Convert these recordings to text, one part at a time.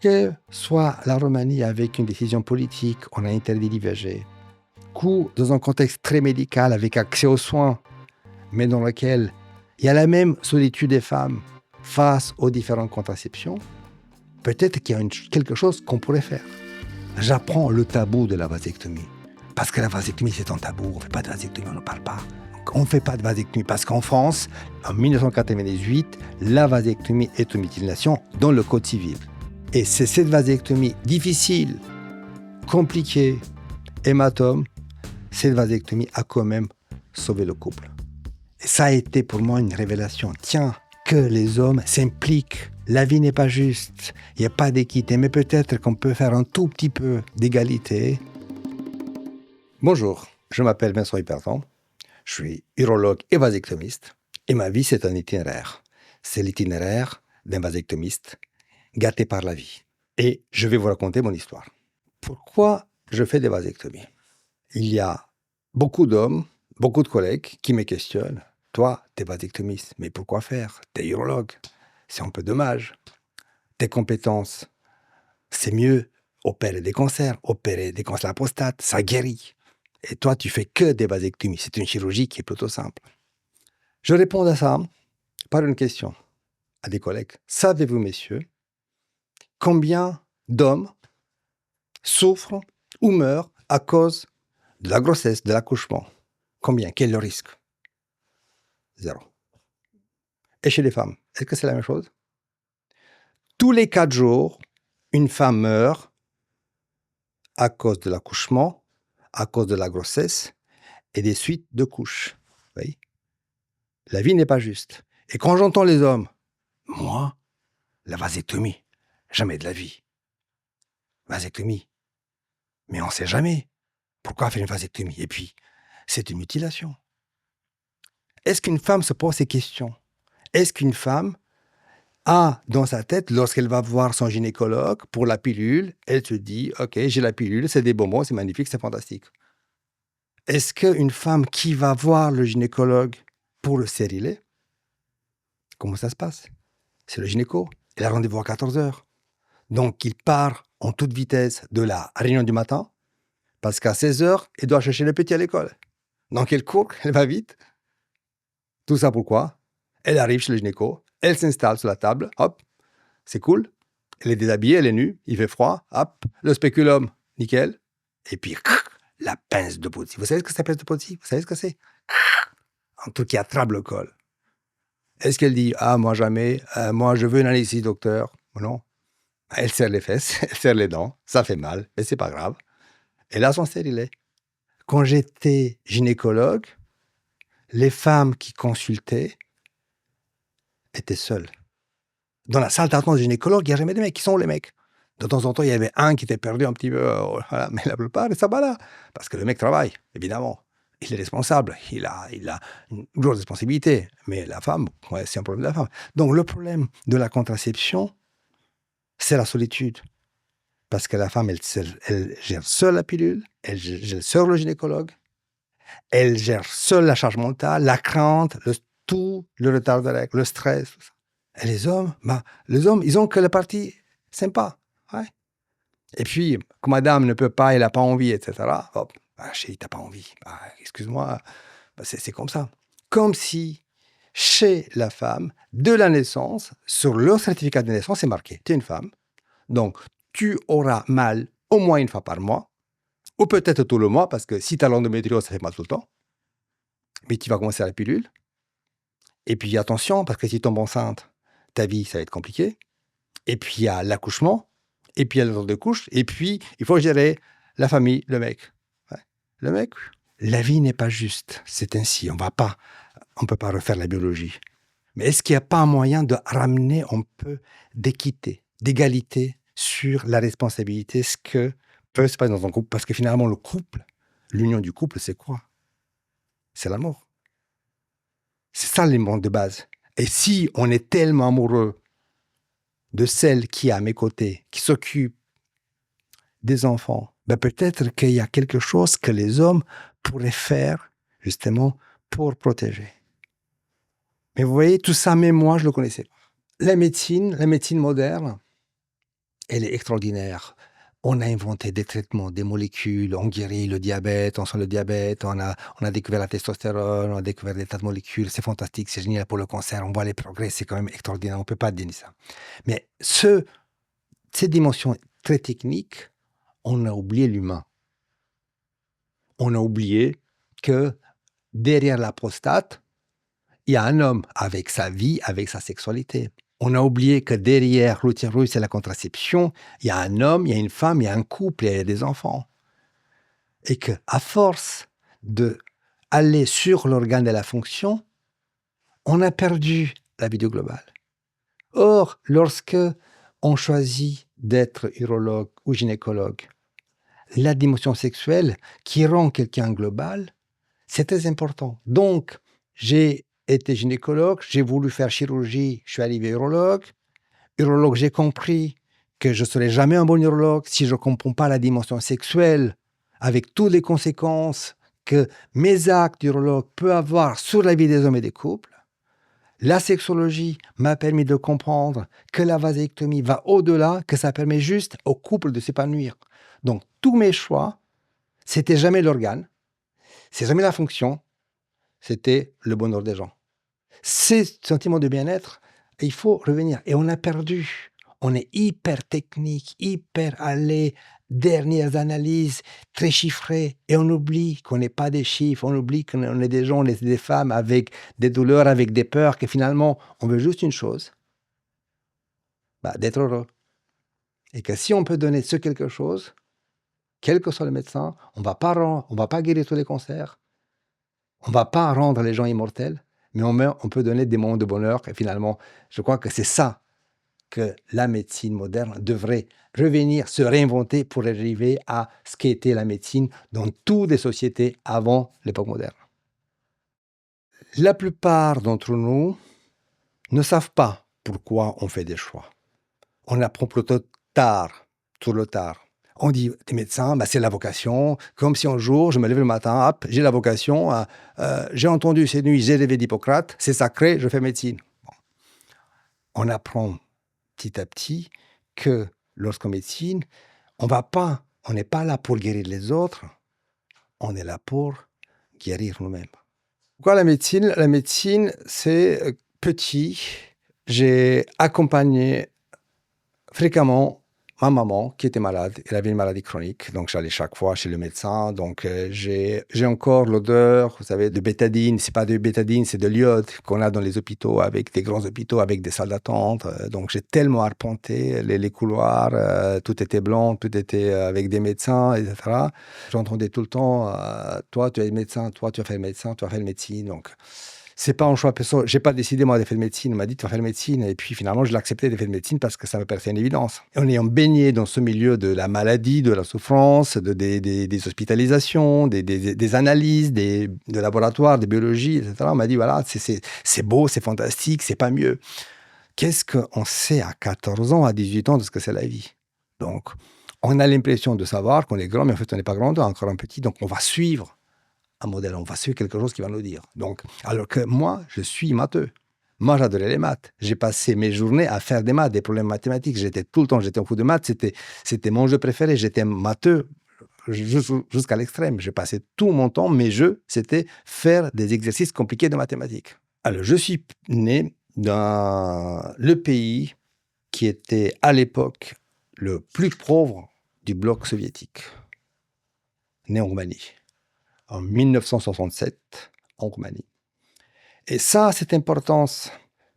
Que soit la Roumanie avec une décision politique, on a interdit l'IVG, ou dans un contexte très médical avec accès aux soins, mais dans lequel il y a la même solitude des femmes face aux différentes contraceptions, peut-être qu'il y a quelque chose qu'on pourrait faire. J'apprends le tabou de la vasectomie. Parce que la vasectomie, c'est un tabou. On ne fait pas de vasectomie, on n'en parle pas. Donc, on ne fait pas de vasectomie parce qu'en France, en 1998, la vasectomie est une mutilation dans le Code civil. Et c'est cette vasectomie difficile, compliquée, hématome, cette vasectomie a quand même sauvé le couple. Et ça a été pour moi une révélation. Tiens, que les hommes s'impliquent. La vie n'est pas juste. Il n'y a pas d'équité, mais peut-être qu'on peut faire un tout petit peu d'égalité. Bonjour, je m'appelle Vincent Hyperton. Je suis urologue et vasectomiste. Et ma vie, c'est un itinéraire. C'est l'itinéraire d'un vasectomiste gâté par la vie. Et je vais vous raconter mon histoire. Pourquoi je fais des vasectomies? Il y a beaucoup d'hommes, beaucoup de collègues qui me questionnent. Toi, t'es vasectomiste, mais pourquoi faire? T'es urologue. C'est un peu dommage. Tes compétences, c'est mieux opérer des cancers de la prostate, ça guérit. Et toi, tu fais que des vasectomies. C'est une chirurgie qui est plutôt simple. Je réponds à ça par une question à des collègues. Savez-vous, messieurs, combien d'hommes souffrent ou meurent à cause de la grossesse, de l'accouchement? Combien? Quel est le risque? 0. Et chez les femmes, est-ce que c'est la même chose? Tous les 4 jours, une femme meurt à cause de l'accouchement, à cause de la grossesse et des suites de couches. Vous voyez? La vie n'est pas juste. Et quand j'entends les hommes, moi, la vasectomie, jamais de la vie. Vasectomie. Mais on ne sait jamais. Pourquoi faire une vasectomie? Et puis, c'est une mutilation. Est-ce qu'une femme se pose ces questions? Est-ce qu'une femme a dans sa tête, lorsqu'elle va voir son gynécologue pour la pilule, elle se dit « Ok, j'ai la pilule, c'est des bonbons, c'est magnifique, c'est fantastique. » Est-ce qu'une femme qui va voir le gynécologue pour le stérilet, comment ça se passe? C'est le gynéco, il a rendez-vous à 14 heures. Donc, il part en toute vitesse de la réunion du matin, parce qu'à 16 heures, il doit chercher le petit à l'école. Donc, elle court, elle va vite. Tout ça pourquoi? Elle arrive chez le gynéco, elle s'installe sur la table, hop, c'est cool. Elle est déshabillée, elle est nue, il fait froid, hop, le spéculum, nickel. Et puis, la pince de Pozzi. Vous savez ce que c'est la pince de Pozzi? Vous savez ce que c'est? Un truc qui attrape le col. Est-ce qu'elle dit « Ah, moi jamais, moi je veux une anesthésie, docteur ?» Non. Elle serre les fesses, elle serre les dents, ça fait mal, mais c'est pas grave. Elle a son stérilet. Quand j'étais gynécologue, les femmes qui consultaient étaient seules. Dans la salle d'attente du gynécologue, il n'y a jamais de mecs. Qui sont les mecs? De temps en temps, il y avait un qui était perdu un petit peu, voilà. Mais la plupart, ils sont pas là. Parce que le mec travaille, évidemment. Il est responsable, il a une grosse responsabilité. Mais la femme, ouais, c'est un problème de la femme. Donc le problème de la contraception, c'est la solitude. Parce que la femme, elle gère seule la pilule, elle gère seule le gynécologue, elle gère seule la charge mentale, la crainte, tout le retard de règles, le stress, tout ça. Et les hommes, ils ont que la partie sympa. Ouais. Et puis, quand madame ne peut pas, elle n'a pas envie, etc. Hop, chérie, t'as pas envie. Excuse-moi, c'est comme ça. Comme si, chez la femme, de la naissance, sur le certificat de naissance, c'est marqué, tu es une femme, donc tu auras mal au moins une fois par mois, ou peut-être tout le mois, parce que si tu as l'endométriose, ça fait mal tout le temps. Mais tu vas commencer à la pilule. Et puis attention, parce que si tu tombes enceinte, ta vie, ça va être compliqué. Et puis il y a l'accouchement, et puis il y a le temps de couche, et puis il faut gérer la famille, le mec. Ouais. Le mec, la vie n'est pas juste. C'est ainsi, on peut pas refaire la biologie. Mais est-ce qu'il n'y a pas un moyen de ramener un peu d'équité, d'égalité sur la responsabilité, ce que peut se passer dans un couple? Parce que finalement, le couple, l'union du couple, c'est quoi? C'est l'amour. C'est ça l'élément de base. Et si on est tellement amoureux de celle qui est à mes côtés, qui s'occupe des enfants, ben peut-être qu'il y a quelque chose que les hommes pourraient faire, justement, pour protéger. Mais vous voyez, tout ça, même moi, je ne le connaissais pas. La médecine moderne, elle est extraordinaire. On a inventé des traitements, des molécules, on guérit le diabète, on soigne le diabète, on a découvert la testostérone, on a découvert des tas de molécules, c'est fantastique, c'est génial pour le cancer, on voit les progrès, c'est quand même extraordinaire, on ne peut pas dénier ça. Mais cette dimension très technique, on a oublié l'humain. On a oublié que derrière la prostate, il y a un homme avec sa vie, avec sa sexualité. On a oublié que derrière l'utérus et la contraception, il y a un homme, il y a une femme, il y a un couple, il y a des enfants. Et que, à force de aller sur l'organe de la fonction, on a perdu la vidéo globale. Or, lorsque on choisit d'être urologue ou gynécologue, la dimension sexuelle qui rend quelqu'un global, c'est très important. Donc, j'ai été gynécologue, j'ai voulu faire chirurgie, je suis arrivé urologue. Urologue, j'ai compris que je ne serai jamais un bon urologue si je ne comprends pas la dimension sexuelle avec toutes les conséquences que mes actes d'urologue peuvent avoir sur la vie des hommes et des couples. La sexologie m'a permis de comprendre que la vasectomie va au-delà, que ça permet juste au couple de s'épanouir. Donc, tous mes choix, c'était jamais l'organe, c'est jamais la fonction, c'était le bonheur des gens. Ces sentiments de bien-être, il faut revenir. Et on a perdu. On est hyper technique, hyper allé, dernières analyses, très chiffrées. Et on oublie qu'on n'est pas des chiffres. On oublie qu'on est des gens, on est des femmes avec des douleurs, avec des peurs, que finalement, on veut juste une chose, d'être heureux. Et que si on peut donner ce quelque chose, quel que soit le médecin, on va pas guérir tous les cancers, on ne va pas rendre les gens immortels, mais on peut donner des moments de bonheur. Et finalement, je crois que c'est ça que la médecine moderne devrait revenir, se réinventer pour arriver à ce qu'était la médecine dans toutes les sociétés avant l'époque moderne. La plupart d'entre nous ne savent pas pourquoi on fait des choix. On apprend plutôt tard, tout le tard. On dit, t'es médecin, c'est la vocation. Comme si un jour, je me lève le matin, hop, j'ai la vocation, j'ai entendu ces nuits, j'ai rêvé d'Hippocrate, c'est sacré, je fais médecine. Bon. On apprend petit à petit que lorsqu'on médecine, on n'est pas là pour guérir les autres, on est là pour guérir nous-mêmes. Pourquoi la médecine? La médecine, c'est petit. J'ai accompagné fréquemment ma maman qui était malade. Elle avait une maladie chronique, donc j'allais chaque fois chez le médecin. Donc j'ai encore l'odeur, vous savez, de bétadine. C'est pas de bétadine, c'est de l'iode qu'on a dans les hôpitaux, avec des grands hôpitaux, avec des salles d'attente. Donc j'ai tellement arpenté les couloirs, tout était blanc, tout était avec des médecins, etc. J'entendais tout le temps, toi tu es médecin, toi tu vas faire le médecin, tu vas faire le médecine. Donc c'est pas un choix personnel. J'ai pas décidé, moi, de faire de médecine. On m'a dit, tu vas faire de médecine. Et puis, finalement, je l'ai accepté de faire de médecine parce que ça me paraissait une évidence. Et en ayant baigné dans ce milieu de la maladie, de la souffrance, des hospitalisations, des analyses, de laboratoires, des biologies, etc., on m'a dit, voilà, c'est beau, c'est fantastique, c'est pas mieux. Qu'est-ce qu'on sait à 14 ans, à 18 ans de ce que c'est la vie? Donc, on a l'impression de savoir qu'on est grand, mais en fait, on n'est pas grand, on est encore un petit. Donc, on va suivre un modèle, on va suivre quelque chose qui va nous dire. Donc, alors que moi, je suis matheux. Moi, j'adorais les maths. J'ai passé mes journées à faire des maths, des problèmes mathématiques. J'étais tout le temps, j'étais au fou de maths. C'était mon jeu préféré. J'étais matheux jusqu'à l'extrême. J'ai passé tout mon temps, mes jeux, c'était faire des exercices compliqués de mathématiques. Alors, je suis né dans le pays qui était à l'époque le plus pauvre du bloc soviétique, né en Roumanie. En 1967, en Roumanie. Et ça, cette importance,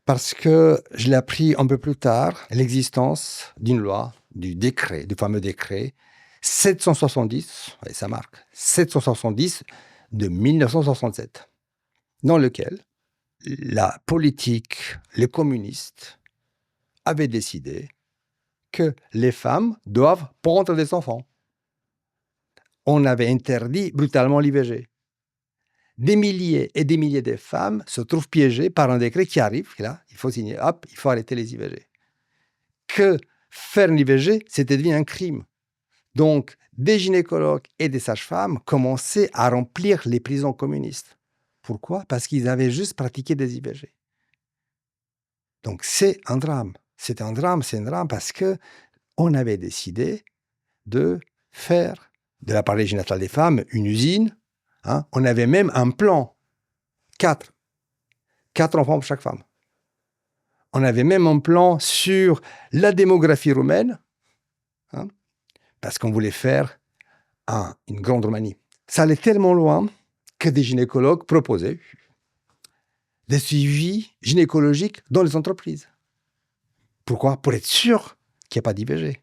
parce que je l'ai appris un peu plus tard, l'existence d'une loi, du fameux décret 770, et ça marque, 770 de 1967, dans lequel la politique, les communistes avaient décidé que les femmes doivent prendre des enfants. On avait interdit brutalement l'IVG. Des milliers et des milliers de femmes se trouvent piégées par un décret qui arrive, là, il faut signer, hop, il faut arrêter les IVG. Que faire une IVG, c'était devenu un crime. Donc, des gynécologues et des sages-femmes commençaient à remplir les prisons communistes. Pourquoi? Parce qu'ils avaient juste pratiqué des IVG. Donc, c'est un drame. C'est un drame parce que on avait décidé de faire de l'appareil génital des femmes une usine. Hein. On avait même un plan, 4 enfants pour chaque femme. On avait même un plan sur la démographie roumaine, hein, parce qu'on voulait faire une grande Roumanie. Ça allait tellement loin que des gynécologues proposaient des suivis gynécologiques dans les entreprises. Pourquoi? Pour être sûr qu'il n'y a pas d'IVG.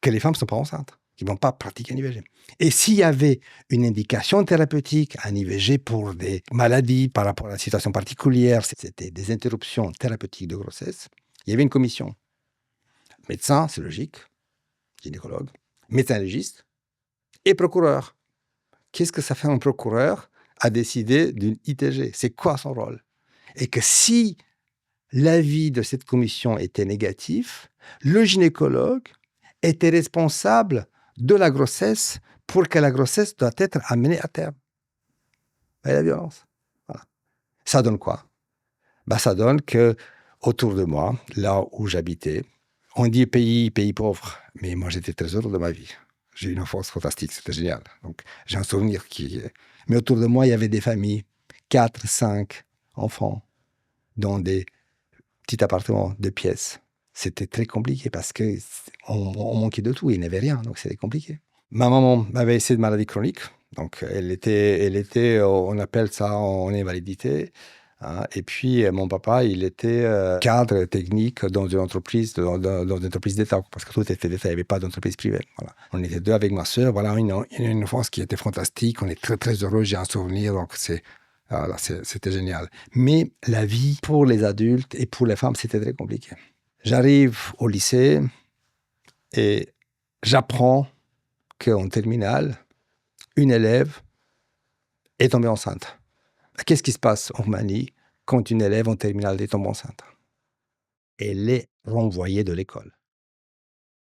Que les femmes ne sont pas enceintes, qu'ils ne vont pas pratiquer un IVG. Et s'il y avait une indication thérapeutique, un IVG pour des maladies par rapport à la situation particulière, c'était des interruptions thérapeutiques de grossesse, il y avait une commission. Médecin, c'est logique, gynécologue, médecin légiste et procureur. Qu'est-ce que ça fait un procureur à décider d'une ITG? C'est quoi son rôle? Et que si l'avis de cette commission était négatif, le gynécologue était responsable de la grossesse pour que la grossesse doit être amenée à terme. Et la violence. Voilà. Ça donne quoi? Ça donne que autour de moi, là où j'habitais, on dit pays pauvre, mais moi j'étais très heureux de ma vie. J'ai eu une enfance fantastique, c'était génial. Donc j'ai un souvenir qui... Mais autour de moi, il y avait des familles, 4, 5 enfants, dans des petits appartements, 2 pièces. C'était très compliqué parce qu'on manquait de tout, il n'y avait rien, donc c'était compliqué. Ma maman avait essayé de maladie chronique, donc elle était, on appelle ça en invalidité. Hein, et puis mon papa, il était cadre technique dans une entreprise, dans une entreprise d'État, parce que tout était d'État, il n'y avait pas d'entreprise privée. Voilà. On était 2 avec ma sœur, voilà, une enfance qui était fantastique, on est très très heureux, j'ai un souvenir, donc voilà, c'était génial. Mais la vie pour les adultes et pour les femmes, c'était très compliqué. J'arrive au lycée et j'apprends qu'en terminale, une élève est tombée enceinte. Qu'est-ce qui se passe en Roumanie quand une élève en terminale est tombée enceinte? Elle est renvoyée de l'école.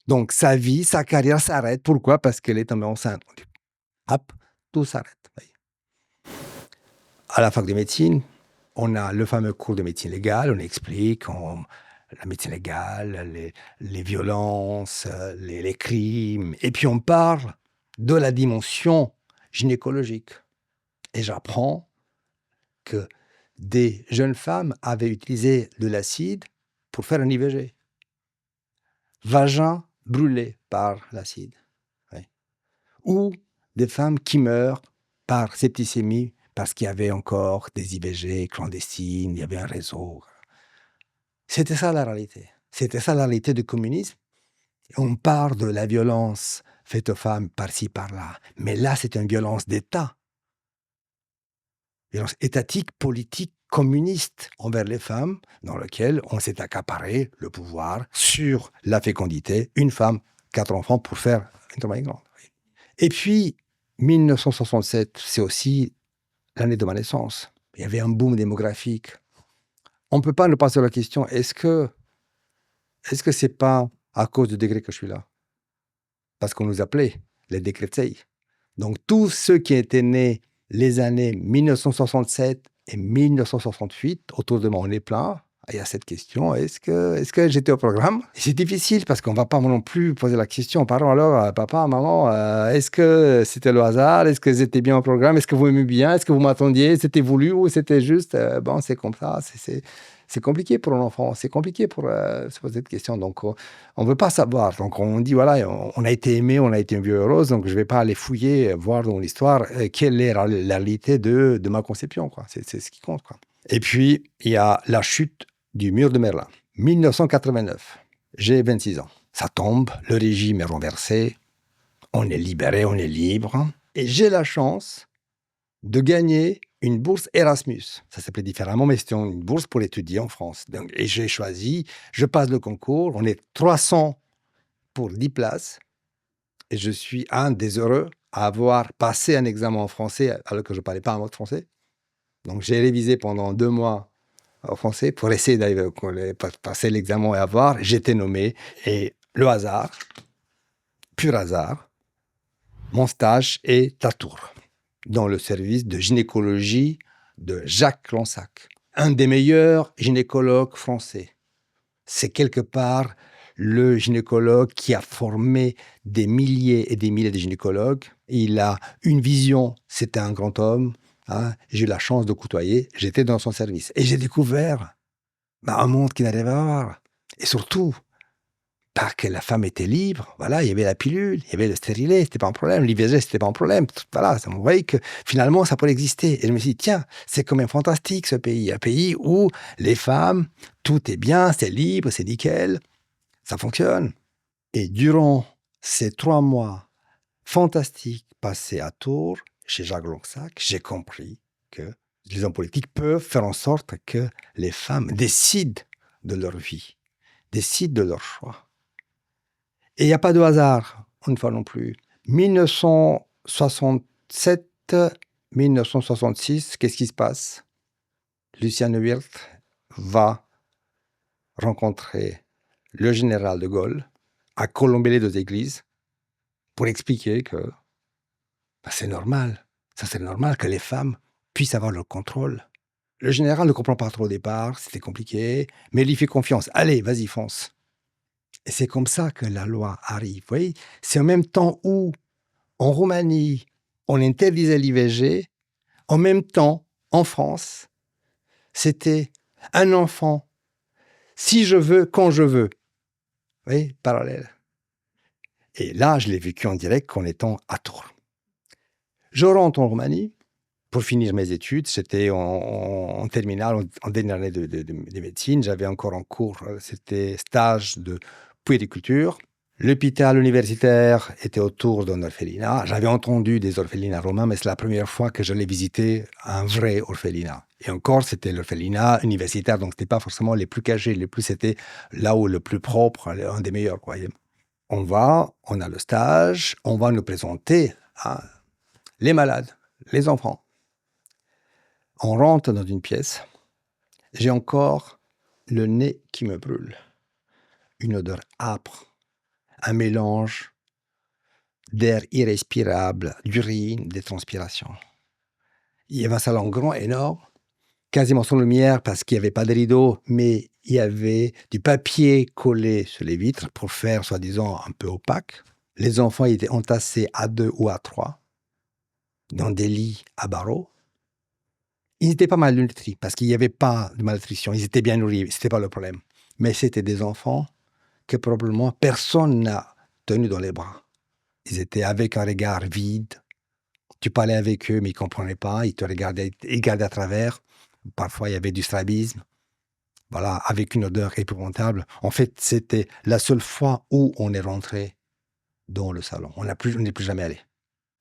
Donc sa vie, sa carrière s'arrête. Pourquoi? Parce qu'elle est tombée enceinte. On dit, hop, tout s'arrête. À la fac de médecine, on a le fameux cours de médecine légale, on explique la médecine légale, les violences, les crimes, et puis on parle de la dimension gynécologique. Et j'apprends que des jeunes femmes avaient utilisé de l'acide pour faire un IVG. Vagin brûlé par l'acide. Oui. Ou des femmes qui meurent par septicémie parce qu'il y avait encore des IVG clandestines, il y avait un réseau. C'était ça la réalité. C'était ça la réalité du communisme. On parle de la violence faite aux femmes par-ci, par-là. Mais là, c'est une violence d'État. Violence étatique, politique, communiste envers les femmes, dans laquelle on s'est accaparé le pouvoir sur la fécondité. Une femme, 4 enfants pour faire une troisième grande. Et puis, 1967, c'est aussi l'année de ma naissance. Il y avait un boom démographique. On ne peut pas ne pas se poser la question, est-ce que c'est pas à cause du décret que je suis là? Parce qu'on nous appelait les décrets. Donc, tous ceux qui étaient nés les années 1967 et 1968, autour de moi, on est plein. Il y a cette question, est-ce que j'étais au programme? C'est difficile parce qu'on ne va pas non plus poser la question. Pardon, alors, papa, maman, est-ce que c'était le hasard? Est-ce que j'étais bien au programme? Est-ce que vous m'aimez bien? Est-ce que vous m'attendiez? C'était voulu ou c'était juste? Bon, c'est comme ça. C'est compliqué pour un enfant. C'est compliqué pour se poser cette question. Donc, on ne veut pas savoir. Donc, on dit, voilà, on a été aimé, on a été une vie heureuse. Donc, je ne vais pas aller fouiller, voir dans l'histoire quelle est la réalité de ma conception, quoi. C'est ce qui compte, quoi. Et puis, il y a la chute du mur de Berlin, 1989. J'ai 26 ans. Ça tombe, le régime est renversé, on est libéré, on est libre. Et j'ai la chance de gagner une bourse Erasmus. Ça s'appelait différemment, mais c'était une bourse pour étudier en France. Donc, et j'ai choisi, je passe le concours, on est 300 pour 10 places. Et je suis un des heureux à avoir passé un examen en français alors que je ne parlais pas un mot de français. Donc, j'ai révisé pendant 2 mois en français pour essayer d'aller passer l'examen et avoir. J'étais nommé. Et le hasard, pur hasard, mon stage est à Tours, dans le service de gynécologie de Jacques Lansac, un des meilleurs gynécologues français. C'est quelque part le gynécologue qui a formé des milliers et des milliers de gynécologues. Il a une vision, c'était un grand homme. Hein. J'ai eu la chance de côtoyer, j'étais dans son service. Et j'ai découvert un monde qui n'arrivait à voir. Et surtout, parce que la femme était libre, voilà, il y avait la pilule, il y avait le stérilet, c'était pas un problème, l'IVG, c'était pas un problème. Voilà, on voyait que finalement, ça pourrait exister. Et je me suis dit, tiens, c'est quand même fantastique ce pays, un pays où les femmes, tout est bien, c'est libre, c'est nickel, ça fonctionne. Et durant ces 3 mois fantastiques passés à Tours, chez Jacques Lonsac, j'ai compris que les hommes politiques peuvent faire en sorte que les femmes décident de leur vie, décident de leur choix. Et il n'y a pas de hasard, une fois non plus. 1967, 1966, qu'est-ce qui se passe? Lucien Neuwirth va rencontrer le général de Gaulle à Colombey-les-Deux-Églises pour expliquer que c'est normal. Ça, c'est normal que les femmes puissent avoir le contrôle. Le général ne comprend pas trop au départ, c'était compliqué, mais il lui fait confiance. Allez, vas-y, fonce. Et c'est comme ça que la loi arrive. Vous voyez, c'est en même temps où, en Roumanie, on interdisait l'IVG, en même temps, en France, c'était un enfant, si je veux, quand je veux. Vous voyez, parallèle. Et là, je l'ai vécu en direct en étant à Tours. Je rentre en Roumanie pour finir mes études. J'étais en terminale, en dernière année de médecine. J'avais encore en cours, c'était stage de puériculture. L'hôpital universitaire était autour d'un orphelinat. J'avais entendu des orphelinats romains, mais c'est la première fois que j'allais visiter un vrai orphelinat. Et encore, c'était l'orphelinat universitaire, donc c'était pas forcément les plus cachés, c'était là où le plus propre, un des meilleurs, quoi. On a le stage, on va nous présenter les malades, les enfants. On rentre dans une pièce, j'ai encore le nez qui me brûle, une odeur âpre, un mélange d'air irrespirable, d'urine, de transpiration. Il y avait un salon grand, énorme, quasiment sans lumière parce qu'il n'y avait pas de rideau, mais il y avait du papier collé sur les vitres pour faire, soi-disant, un peu opaque. Les enfants étaient entassés à 2 ou à 3 dans des lits à barreaux. Ils n'étaient pas malnutris parce qu'il n'y avait pas de malnutrition. Ils étaient bien nourris, ce n'était pas le problème. Mais c'était des enfants que probablement personne n'a tenus dans les bras. Ils étaient avec un regard vide. Tu parlais avec eux, mais ils ne comprenaient pas. Ils te regardaient à travers. Parfois, il y avait du strabisme. Voilà, avec une odeur épouvantable. En fait, c'était la seule fois où on est rentré dans le salon. On n'est plus jamais allé.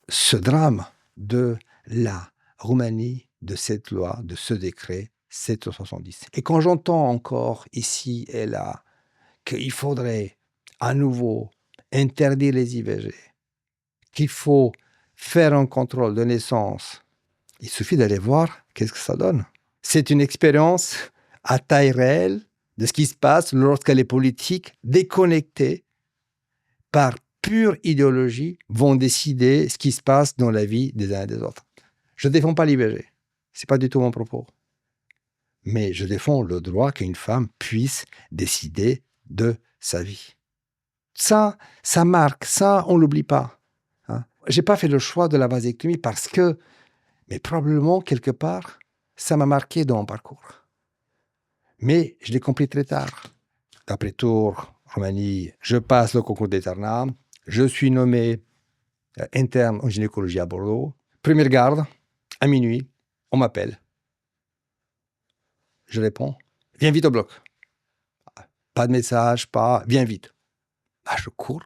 Ce drame de la Roumanie, de cette loi, de ce décret, 770. Et quand j'entends encore ici et là qu'il faudrait à nouveau interdire les IVG, qu'il faut faire un contrôle de naissance, il suffit d'aller voir qu'est-ce que ça donne. C'est une expérience à taille réelle de ce qui se passe lorsque les politiques, déconnectés par pure idéologie, vont décider ce qui se passe dans la vie des uns et des autres. Je ne défends pas l'IVG. Ce n'est pas du tout mon propos. Mais je défends le droit qu'une femme puisse décider de sa vie. Ça marque. Ça, on ne l'oublie pas. Hein. Je n'ai pas fait le choix de la vasectomie parce que, mais probablement, quelque part, ça m'a marqué dans mon parcours. Mais je l'ai compris très tard. Après Tours, Roumanie, je passe le concours d'internat. Je suis nommé interne en gynécologie à Bordeaux. Première garde, à minuit, on m'appelle. Je réponds, viens vite au bloc. Pas de message, viens vite. Je cours.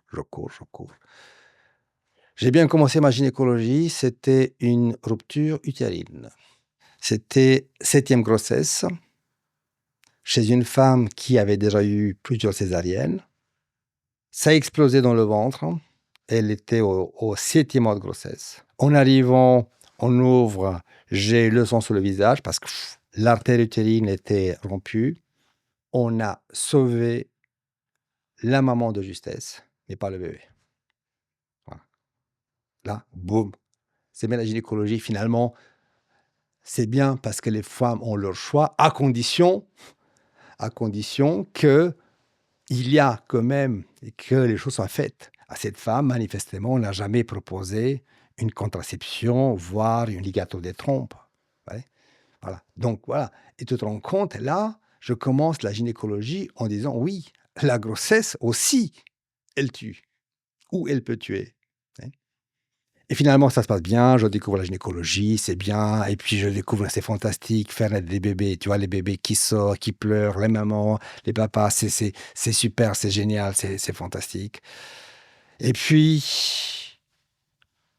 J'ai bien commencé ma gynécologie, c'était une rupture utérine. C'était 7e grossesse, chez une femme qui avait déjà eu plusieurs césariennes. Ça a explosé dans le ventre. Elle était au 7e mois de grossesse. En arrivant, on ouvre, j'ai le sang sur le visage parce que l'artère utérine était rompue. On a sauvé la maman de justesse, mais pas le bébé. Voilà. Là, boum. C'est bien la gynécologie, finalement. C'est bien parce que les femmes ont leur choix, à condition que il y a quand même que les choses soient faites. À cette femme, manifestement, on n'a jamais proposé une contraception, voire une ligature des trompes. Ouais, voilà. Donc voilà. Et tu te rends compte, là, je commence la gynécologie en disant oui, la grossesse aussi, elle tue ou elle peut tuer. Hein. Et finalement, ça se passe bien, je découvre la gynécologie, c'est bien, et puis je découvre, c'est fantastique, faire naître des bébés, tu vois, les bébés qui sortent, qui pleurent, les mamans, les papas, c'est super, c'est génial, c'est fantastique. Et puis,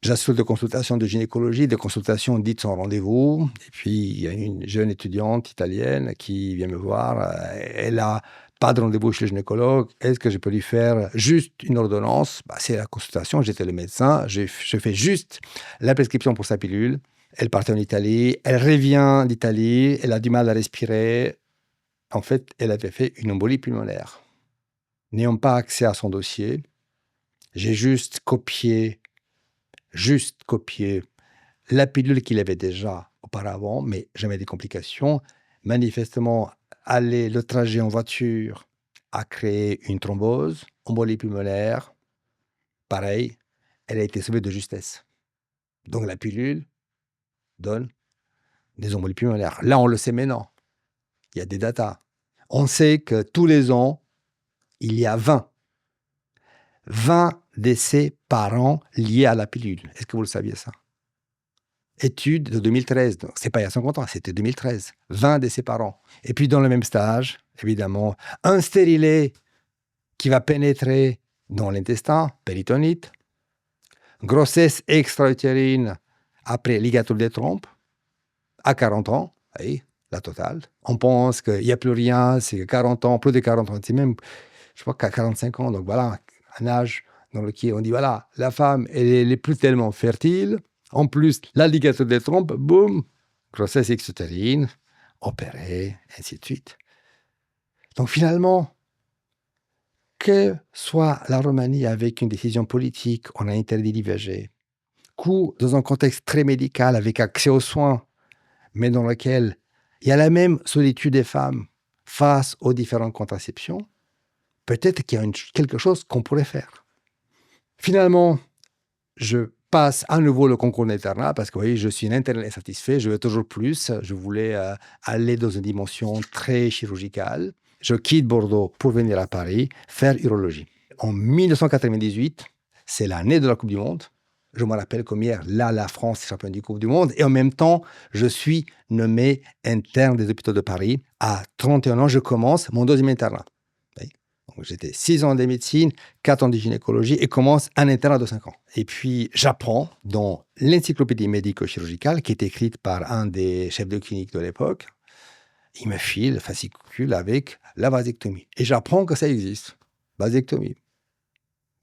j'assure des consultations de gynécologie, des consultations dites sans rendez-vous. Et puis, il y a une jeune étudiante italienne qui vient me voir. Elle a pas de rendez-vous chez le gynécologue. Est-ce que je peux lui faire juste une ordonnance? Bah, c'est la consultation. J'étais le médecin. Je fais juste la prescription pour sa pilule. Elle partait en Italie. Elle revient d'Italie. Elle a du mal à respirer. En fait, elle avait fait une embolie pulmonaire. N'ayant pas accès à son dossier, j'ai juste copié la pilule qu'il avait déjà auparavant, mais jamais des complications. Manifestement, le trajet en voiture a créé une thrombose, embolie pulmonaire. Pareil, elle a été sauvée de justesse. Donc la pilule donne des embolies pulmonaires. Là, on le sait maintenant. Il y a des datas. On sait que tous les ans, il y a 20 décès par an liés à la pilule. Est-ce que vous le saviez ça? Étude de 2013, donc c'est pas il y a 50 ans, c'était 2013. 20 décès par an. Et puis dans le même stage, évidemment, un stérilet qui va pénétrer dans l'intestin, péritonite, grossesse extra-utérine après ligature des trompes, à 40 ans, oui, la totale. On pense qu'il n'y a plus rien, c'est 40 ans, plus de 40 ans, c'est même, je crois qu'à 45 ans, donc voilà, un âge dans lequel on dit, voilà, la femme, elle n'est plus tellement fertile. En plus, la ligature des trompes, boum, grossesse extra-utérine, opérée, ainsi de suite. Donc finalement, que soit la Roumanie avec une décision politique, on a interdit l'IVG, ou dans un contexte très médical avec accès aux soins, mais dans lequel il y a la même solitude des femmes face aux différentes contraceptions, peut-être qu'il y a quelque chose qu'on pourrait faire. Finalement, je passe à nouveau le concours d'internat parce que, vous voyez, je suis un interne insatisfait, je veux toujours plus. Je voulais aller dans une dimension très chirurgicale. Je quitte Bordeaux pour venir à Paris faire urologie. En 1998, c'est l'année de la Coupe du Monde. Je me rappelle comme hier, là, la France est championne du Coupe du Monde. Et en même temps, je suis nommé interne des hôpitaux de Paris. À 31 ans, je commence mon deuxième internat. Donc, j'étais 6 ans de médecine, 4 ans de gynécologie et commence un internat de 5 ans. Et puis, j'apprends dans l'encyclopédie médico-chirurgicale qui est écrite par un des chefs de clinique de l'époque. Il me file le fascicule avec la vasectomie. Et j'apprends que ça existe, vasectomie.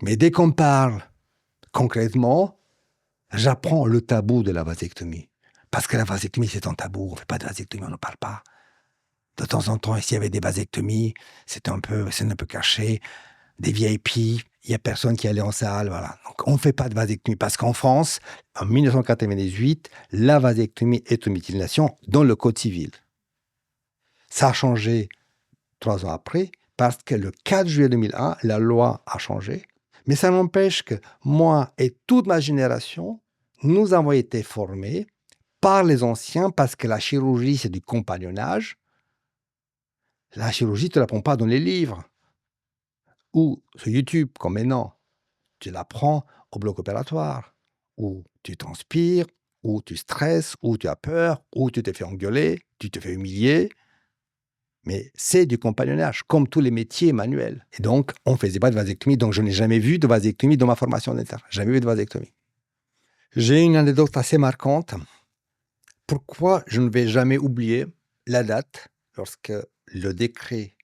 Mais dès qu'on parle concrètement, j'apprends le tabou de la vasectomie. Parce que la vasectomie, c'est un tabou. On ne fait pas de vasectomie, on n'en parle pas. De temps en temps, s'il y avait des vasectomies, c'est un peu caché. Des VIP, il n'y a personne qui allait en salle. Voilà. Donc, on ne fait pas de vasectomie. Parce qu'en France, en 1998, la vasectomie est une mutilation dans le Code civil. Ça a changé 3 ans après, parce que le 4 juillet 2001, la loi a changé. Mais ça n'empêche que moi et toute ma génération, nous avons été formés par les anciens parce que la chirurgie, c'est du compagnonnage. La chirurgie, tu ne l'apprends pas dans les livres ou sur YouTube, comme maintenant. Tu l'apprends au bloc opératoire, où tu transpires, où tu stresses, où tu as peur, où tu te fais engueuler, tu te fais humilier. Mais c'est du compagnonnage, comme tous les métiers manuels. Et donc, on ne faisait pas de vasectomie. Donc, je n'ai jamais vu de vasectomie dans ma formation d'interne. Jamais vu de vasectomie. J'ai une anecdote assez marquante. Pourquoi je ne vais jamais oublier la date lorsque le décret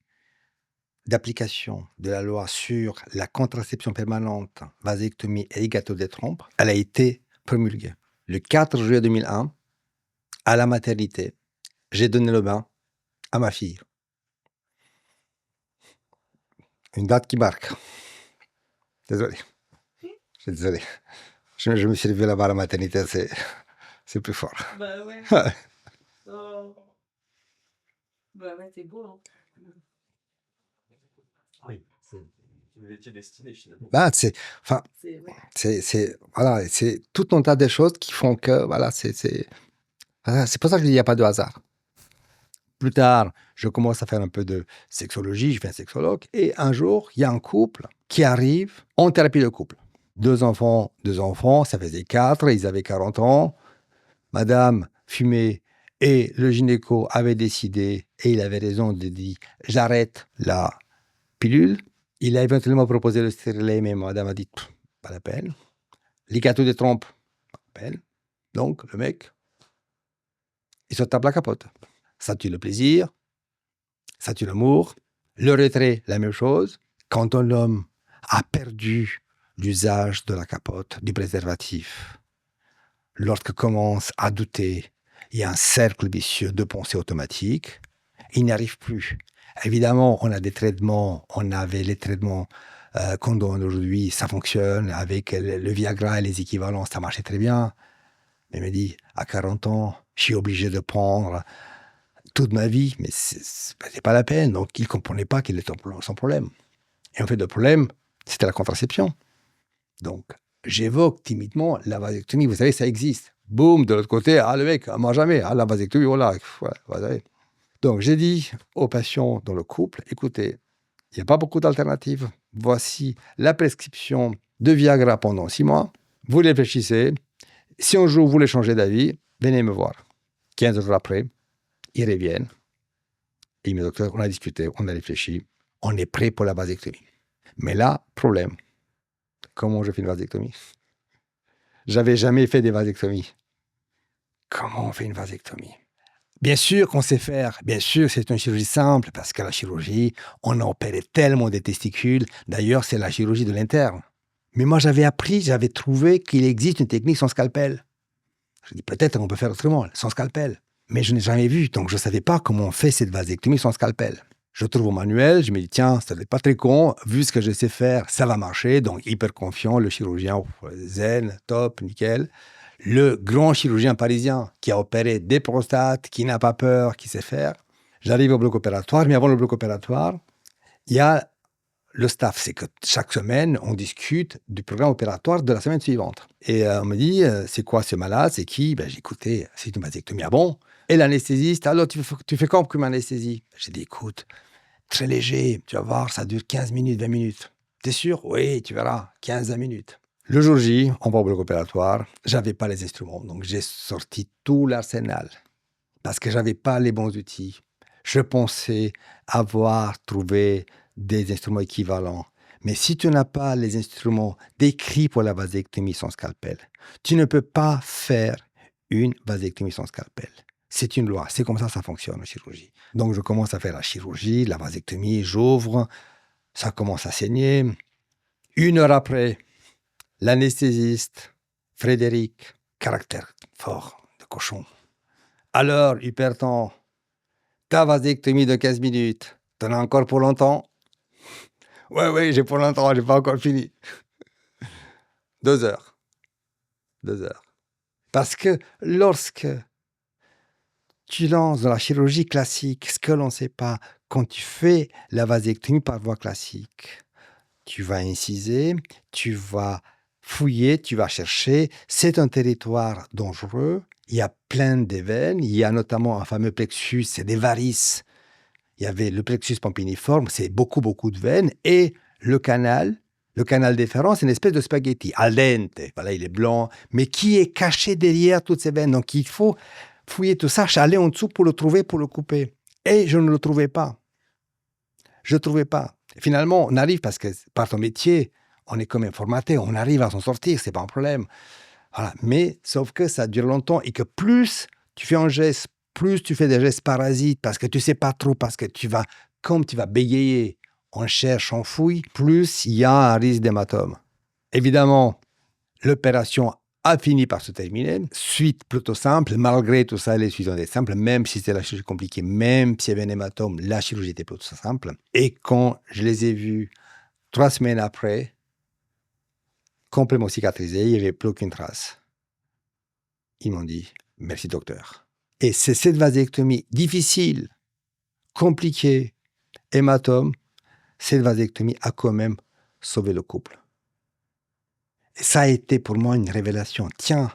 d'application de la loi sur la contraception permanente, vasectomie et ligature des trompes, elle a été promulguée. Le 4 juillet 2001, à la maternité, j'ai donné le bain à ma fille. Une date qui marque. Désolé. Je suis désolé. Je me suis levé là-bas à la maternité, c'est plus fort. Bah ouais. Oh. Bah ouais, c'est beau, hein. Oui, vous étiez destiné finalement. Bah, enfin, voilà, c'est tout un tas de choses qui font que, voilà, voilà, c'est pour ça que je dis il n'y a pas de hasard. Plus tard, je commence à faire un peu de sexologie, je suis un sexologue, et un jour, il y a un couple qui arrive en thérapie de couple. Deux enfants, ça faisait 4, ils avaient 40 ans. Madame fumait et le gynéco avait décidé, et il avait raison de dire, j'arrête la pilule. Il a éventuellement proposé le stérilet, mais madame a dit, pas la peine. Les gâteaux de trompe, pas la peine. Donc, le mec, il se tape la capote. Ça tue le plaisir, ça tue l'amour. Le retrait, la même chose. Quand un homme a perdu l'usage de la capote, du préservatif, lorsque commence à douter, il y a un cercle vicieux de pensée automatique. Il n'y arrive plus. Évidemment, on a des traitements, on avait les traitements qu'on donne aujourd'hui, ça fonctionne. Avec le Viagra et les équivalents, ça marchait très bien. Mais il me dit, à 40 ans, je suis obligé de prendre toute ma vie, mais c'est pas la peine. Donc, il ne comprenait pas quel était son problème. Et en fait, le problème, c'était la contraception. Donc, j'évoque timidement la vasectomie. Vous savez, ça existe. Boum, de l'autre côté, le mec, moi jamais. La vasectomie, voilà. Vous savez. Donc, j'ai dit aux patients dans le couple, écoutez, il n'y a pas beaucoup d'alternatives. Voici la prescription de Viagra pendant 6 mois. Vous réfléchissez. Si un jour vous voulez changer d'avis, venez me voir. 15 jours après, ils reviennent. Et mes docteurs, on a discuté, on a réfléchi. On est prêt pour la vasectomie. Mais là, problème. Comment je fais une vasectomie? J'avais jamais fait des vasectomies. Comment on fait une vasectomie? Bien sûr qu'on sait faire. Bien sûr, c'est une chirurgie simple parce que la chirurgie, on a opéré tellement des testicules. D'ailleurs, c'est la chirurgie de l'interne. Mais moi, j'avais trouvé qu'il existe une technique sans scalpel. Je dis peut-être qu'on peut faire autrement, sans scalpel. Mais je n'ai jamais vu, donc je ne savais pas comment on fait cette vasectomie sans scalpel. Je trouve au manuel, je me dis tiens, ça n'est pas très con, vu ce que je sais faire, ça va marcher, donc hyper confiant, le chirurgien zen, top, nickel. Le grand chirurgien parisien qui a opéré des prostates, qui n'a pas peur, qui sait faire. J'arrive au bloc opératoire, mais avant le bloc opératoire, il y a le staff. C'est que chaque semaine, on discute du programme opératoire de la semaine suivante. Et on me dit, c'est quoi ce malade? C'est qui? J'ai écouté, c'est une vasectomie. Ah bon? Et l'anesthésiste, alors tu fais comme anesthésie? J'ai dit, écoute, très léger, tu vas voir, ça dure 15 minutes, 20 minutes. T'es sûr? Oui, tu verras, 15-20 minutes. Le jour J, on va au bloc opératoire, j'avais pas les instruments, donc j'ai sorti tout l'arsenal parce que j'avais pas les bons outils. Je pensais avoir trouvé des instruments équivalents. Mais si tu n'as pas les instruments décrits pour la vasectomie sans scalpel, tu ne peux pas faire une vasectomie sans scalpel. C'est une loi, c'est comme ça fonctionne en chirurgie. Donc je commence à faire la chirurgie, la vasectomie, j'ouvre, ça commence à saigner. 1 heure après, l'anesthésiste, Frédéric, caractère fort de cochon. Alors, hypertension, ta vasectomie de 15 minutes, t'en as encore pour longtemps? Ouais, j'ai pour longtemps, j'ai pas encore fini. 2 heures. 2 heures. Parce que lorsque tu lances dans la chirurgie classique, ce que l'on ne sait pas, quand tu fais la vasectomie par voie classique, tu vas inciser, tu vas fouiller, tu vas chercher. C'est un territoire dangereux. Il y a plein de veines. Il y a notamment un fameux plexus, c'est des varices. Il y avait le plexus pampiniforme, c'est beaucoup de veines. Et le canal déférent, c'est une espèce de spaghetti, al dente. Voilà, il est blanc, mais qui est caché derrière toutes ces veines. Donc, il faut fouiller tout ça, aller en dessous pour le trouver, pour le couper. Et je ne le trouvais pas. Je ne le trouvais pas. Finalement, on arrive, parce que par ton métier, on est comme formaté, on arrive à s'en sortir, c'est pas un problème. Voilà. Mais sauf que ça dure longtemps et que plus tu fais un geste, plus tu fais des gestes parasites parce que tu sais pas trop, parce que comme tu vas bégayer, on cherche, on fouille, plus il y a un risque d'hématome. Évidemment, l'opération a fini par se terminer. Suite plutôt simple, malgré tout ça, les suites ont été simples, même si c'était la chirurgie compliquée, même s'il y avait un hématome, la chirurgie était plutôt simple. Et quand je les ai vus 3 semaines après, complètement cicatrisés, il n'y avait plus aucune trace. Ils m'ont dit « Merci docteur ». Et c'est cette vasectomie difficile, compliquée, hématome, cette vasectomie a quand même sauvé le couple. Et ça a été pour moi une révélation. Tiens,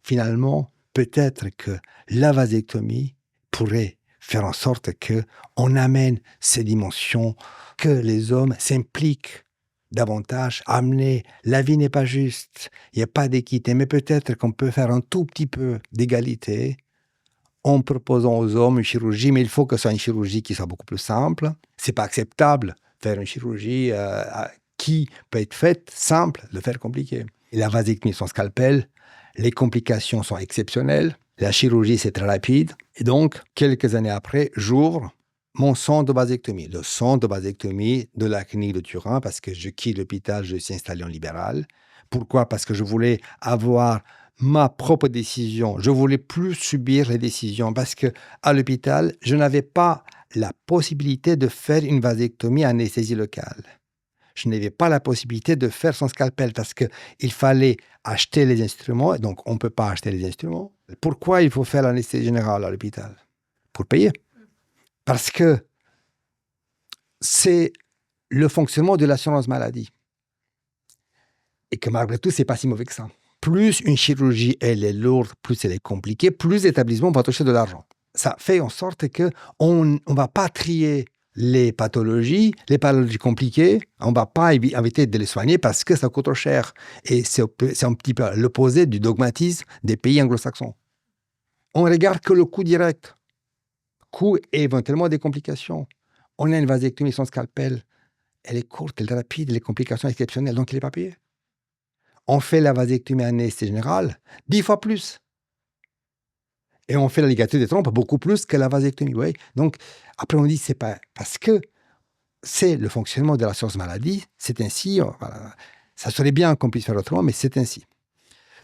finalement, peut-être que la vasectomie pourrait faire en sorte qu'on amène ces dimensions, que les hommes s'impliquent davantage, amener, la vie n'est pas juste, il n'y a pas d'équité, mais peut-être qu'on peut faire un tout petit peu d'égalité en proposant aux hommes une chirurgie, mais il faut que ce soit une chirurgie qui soit beaucoup plus simple. C'est pas acceptable faire une chirurgie qui peut être faite simple, de faire compliqué. Et la vasectomie sans scalpel, les complications sont exceptionnelles. La chirurgie, c'est très rapide. Et donc, quelques années après, j'ouvre mon centre de vasectomie. Le centre de vasectomie de la clinique de Turin, parce que je quitte l'hôpital, je suis installé en libéral. Pourquoi? Parce que je voulais avoir ma propre décision. Je voulais plus subir les décisions parce que à l'hôpital, je n'avais pas la possibilité de faire une vasectomie à anesthésie locale. Je n'avais pas la possibilité de faire son scalpel parce qu'il fallait acheter les instruments, et donc on ne peut pas acheter les instruments. Pourquoi il faut faire l'anesthésie générale à l'hôpital? Pour payer. Parce que c'est le fonctionnement de l'assurance maladie. Et que malgré tout, ce n'est pas si mauvais que ça. Plus une chirurgie, elle est lourde, plus elle est compliquée, plus l'établissement va toucher de l'argent. Ça fait en sorte qu'on ne va pas trier les pathologies compliquées, on ne va pas éviter de les soigner parce que ça coûte trop cher. Et c'est un petit peu l'opposé du dogmatisme des pays anglo-saxons. On ne regarde que le coût direct, coût et éventuellement des complications. On a une vasectomie sans scalpel, elle est courte, elle est rapide, les complications exceptionnelles, donc il n'est pas payé. On fait la vasectomie à anesthésie générale 10 fois plus. Et on fait la ligature des trompes beaucoup plus que la vasectomie. Ouais. Donc, après, on dit c'est pas parce que c'est le fonctionnement de l'assurance maladie, c'est ainsi. Voilà. Ça serait bien qu'on puisse faire autrement, mais c'est ainsi.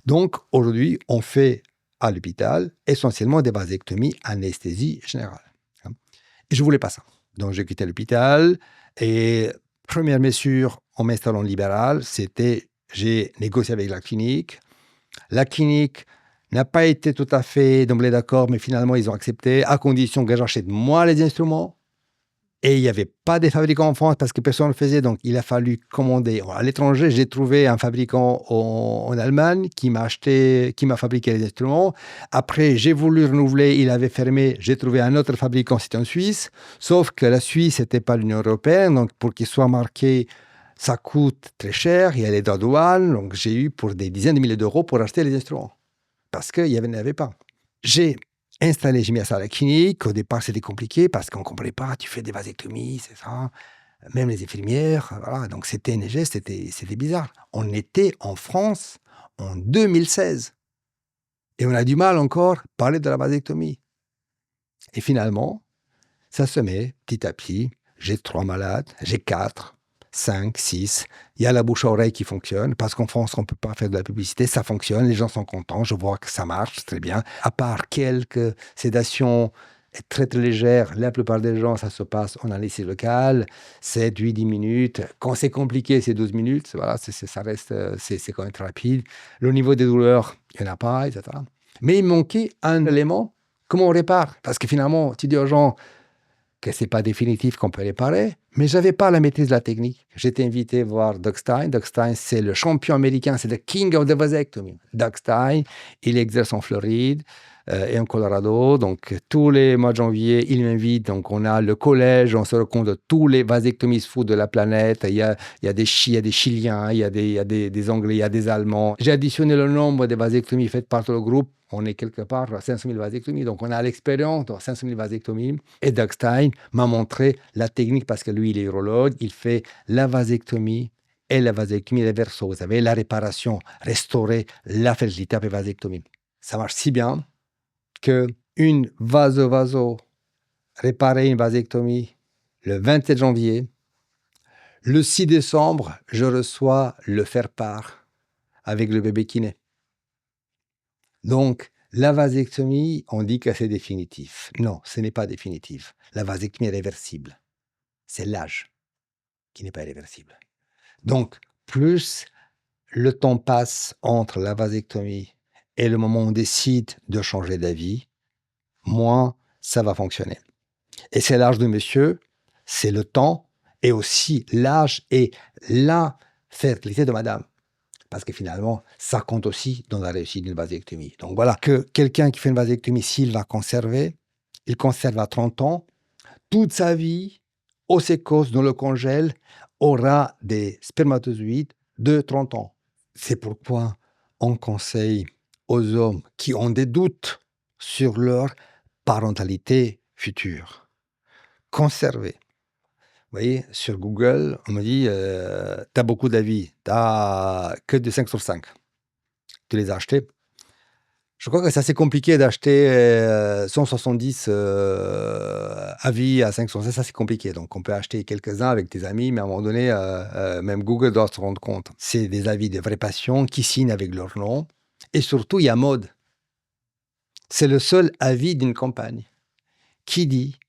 Donc, aujourd'hui, on fait à l'hôpital essentiellement des vasectomies anesthésie générale. Et je ne voulais pas ça. Donc, j'ai quitté l'hôpital et première mesure en m'installant en libéral, c'était j'ai négocié avec la clinique. La clinique n'a pas été tout à fait d'emblée d'accord, mais finalement, ils ont accepté, à condition que j'achète moi les instruments. Et il n'y avait pas de fabricants en France parce que personne ne le faisait. Donc, il a fallu commander. À l'étranger, j'ai trouvé un fabricant en Allemagne qui m'a fabriqué les instruments. Après, j'ai voulu renouveler. Il avait fermé. J'ai trouvé un autre fabricant, c'était en Suisse. Sauf que la Suisse n'était pas l'Union européenne. Donc, pour qu'il soit marqué, ça coûte très cher. Il y a les droits de douane. Donc, j'ai eu pour des dizaines de milliers d'euros pour acheter les instruments. Parce qu'il n'y avait pas. J'ai mis ça à la clinique. Au départ, c'était compliqué parce qu'on ne comprenait pas. Tu fais des vasectomies, c'est ça. Même les infirmières, voilà. Donc, c'était un geste, c'était bizarre. On était en France en 2016. Et on a du mal encore à parler de la vasectomie. Et finalement, ça se met petit à petit. J'ai 3 malades, j'ai 4. 5, 6. Il y a la bouche à oreille qui fonctionne, parce qu'en France, on ne peut pas faire de la publicité, ça fonctionne, les gens sont contents, je vois que ça marche très bien. À part quelques sédations très très légères, la plupart des gens, ça se passe en anesthésie locale, 7, 8, 10 minutes. Quand c'est compliqué, c'est 12 minutes, voilà, ça reste, c'est quand même très rapide. Le niveau des douleurs, il n'y en a pas, etc. Mais il manquait un élément, comment on répare? Parce que finalement, tu dis aux gens, que ce n'est pas définitif qu'on peut réparer, mais je n'avais pas la maîtrise de la technique. J'étais invité voir Doug Stein. Doug Stein, c'est le champion américain, c'est le king of the vasectomy. Doug Stein, il exerce en Floride et en Colorado. Donc, tous les mois de janvier, il m'invite. Donc, on a le collège, on se rend compte de tous les vasectomistes fous de la planète. Il y a des Chiliens, il y a des Anglais, il y a des Allemands. J'ai additionné le nombre de vasectomies faites par tout le groupe. On est quelque part à 500 000 vasectomies. Donc, on a l'expérience de 500 000 vasectomies. Et Doug Stein m'a montré la technique parce que lui, il est urologue. Il fait la vasectomie et la vasectomie reverso. Vous savez, la réparation, restaurer la fertilité après vasectomie. Ça marche si bien qu'une vaso, réparer une vasectomie le 27 janvier. Le 6 décembre, je reçois le faire-part avec le bébé qui naît. Donc, la vasectomie, on dit que c'est définitif. Non, ce n'est pas définitif. La vasectomie est réversible. C'est l'âge qui n'est pas réversible. Donc, plus le temps passe entre la vasectomie et le moment où on décide de changer d'avis, moins ça va fonctionner. Et c'est l'âge de monsieur, c'est le temps et aussi l'âge et la fertilité de madame. Parce que finalement, ça compte aussi dans la réussite d'une vasectomie. Donc voilà, que quelqu'un qui fait une vasectomie, s'il va conserver, il conserve à 30 ans, toute sa vie, au sécos, dans le congèle, aura des spermatozoïdes de 30 ans. C'est pourquoi on conseille aux hommes qui ont des doutes sur leur parentalité future, conserver. Vous voyez, sur Google, on me dit, tu as beaucoup d'avis, tu n'as que de 5 sur 5. Tu les as achetés. Je crois que c'est assez compliqué d'acheter 170 avis à 5 sur 5. Ça, c'est compliqué. Donc, on peut acheter quelques-uns avec tes amis, mais à un moment donné, même Google doit se rendre compte. C'est des avis de vraies passions qui signent avec leur nom. Et surtout, il y a mode. C'est le seul avis d'une compagne qui dit,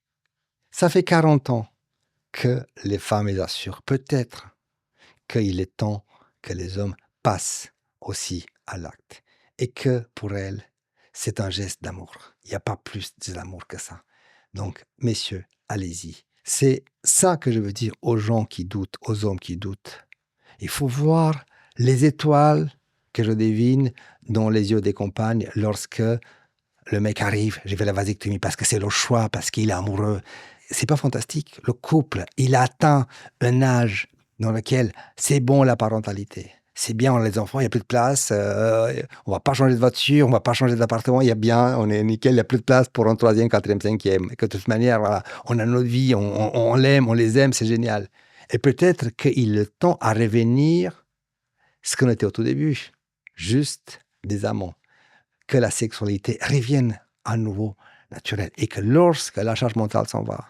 ça fait 40 ans que les femmes les assurent. Peut-être qu'il est temps que les hommes passent aussi à l'acte. Et que pour elles, c'est un geste d'amour. Il n'y a pas plus d'amour que ça. Donc, messieurs, allez-y. C'est ça que je veux dire aux gens qui doutent, aux hommes qui doutent. Il faut voir les étoiles que je devine dans les yeux des compagnes lorsque le mec arrive, j'ai fait la vasectomie parce que c'est le choix, parce qu'il est amoureux. C'est pas fantastique. Le couple, il a atteint un âge dans lequel c'est bon la parentalité. C'est bien, on a les enfants, il n'y a plus de place, on va pas changer de voiture, on va pas changer d'appartement, il y a bien, on est nickel, il n'y a plus de place pour un troisième, quatrième, cinquième. Et que de toute manière, voilà, on a notre vie, on l'aime, on les aime, c'est génial. Et peut-être qu'il est temps à revenir ce qu'on était au tout début, juste des amants. Que la sexualité revienne à nouveau naturelle et que lorsque la charge mentale s'en va,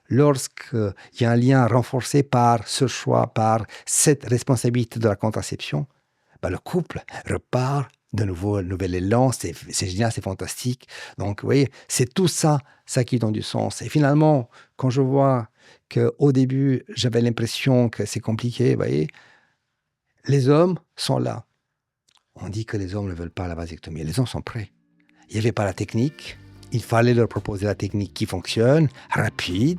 lorsqu'il y a un lien renforcé par ce choix, par cette responsabilité de la contraception, le couple repart de nouveau, un nouvel élan, c'est génial, c'est fantastique. Donc, vous voyez, c'est tout ça, ça qui donne du sens. Et finalement, quand je vois qu'au début, j'avais l'impression que c'est compliqué, vous voyez, les hommes sont là. On dit que les hommes ne veulent pas la vasectomie. Les hommes sont prêts. Il n'y avait pas la technique. Il fallait leur proposer la technique qui fonctionne, rapide,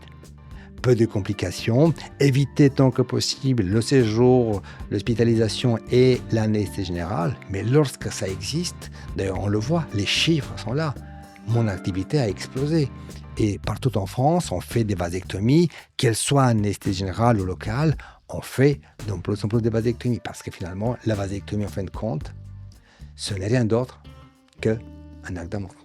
peu de complications, éviter tant que possible le séjour, l'hospitalisation et l'anesthésie générale. Mais lorsque ça existe, d'ailleurs on le voit, les chiffres sont là. Mon activité a explosé. Et partout en France, on fait des vasectomies, qu'elles soient anesthésie générale ou locale, on fait de plus en plus de vasectomies. Parce que finalement, la vasectomie, en fin de compte, ce n'est rien d'autre qu'un acte d'amour.